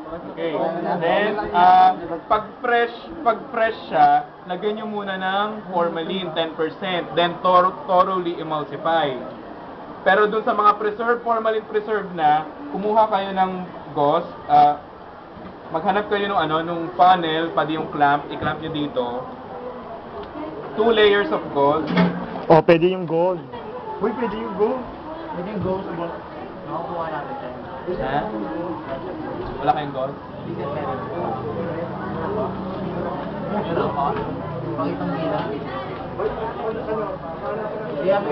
Okay. Then, pag fresh siya, lagyan nyo muna ng formalin, 10%. Then, thoroughly emulsify. Pero dun sa mga formalin preserved na, kumuha kayo ng gauze, maghanap kayo nung funnel, pati yung clamp, i-clamp nyo dito. 2 layers of gold. Oh, pwede yung gold. Uy, pwede yung gold. Pwede yung ghost mo. Nakakuha natin tayo. Ha? Wala kayong gold? Hindi ka meron. Meron ka? Pakitang gila.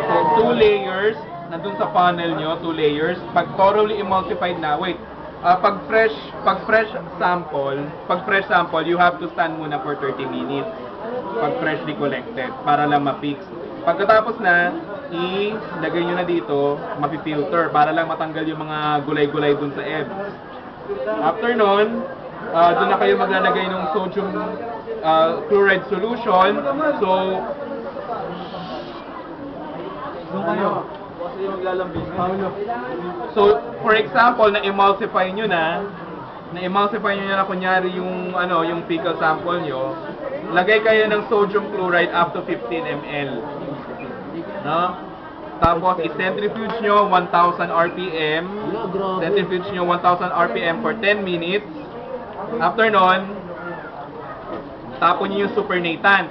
So, 2 layers, nandun sa funnel nyo, 2 layers. Pag thoroughly emulsified na, wait, pag fresh sample, you have to stand muna for 30 minutes. Pag freshly collected, para lang ma-fix. Pagkatapos na, ilagay nyo na dito, mapifilter, para lang matanggal yung mga gulay-gulay dun sa edge. After nun, doon na kayo maglalagay ng sodium chloride solution. So, doon kayo. Kasi maglalambing. So, for example, na-emulsify nyo na kunyari yung fecal sample nyo, lagay kayo ng sodium chloride up to 15 ml. No? Tapos, i-centrifuge nyo 1,000 RPM. Centrifuge nyo 1,000 RPM for 10 minutes. After nun, tapon nyo yung supernatant.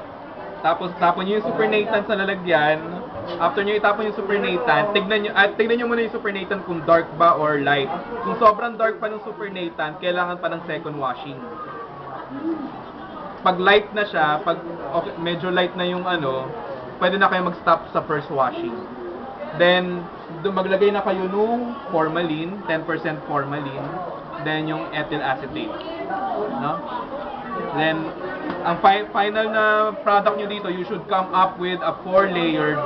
Tapos, tapon nyo yung supernatant sa lalagyan. After nyo itapon yung supernatant, tignan nyo muna yung supernatant kung dark ba or light. Kung sobrang dark pa ng supernatant, kailangan pa ng second washing. Pag light na siya, pag medyo light na yung pwede na kayo mag-stop sa first washing. Then, maglagay na kayo nung formalin, 10% formalin, then yung ethyl acetate. No? Then, ang final na product nyo dito, you should come up with a 4-layered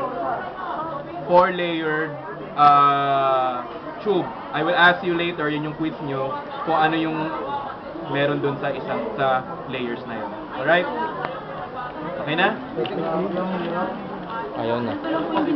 tube. I will ask you later, yun yung quiz nyo, kung ano yung meron dun sa layers na yun. Alright? Okay na? Ayaw na.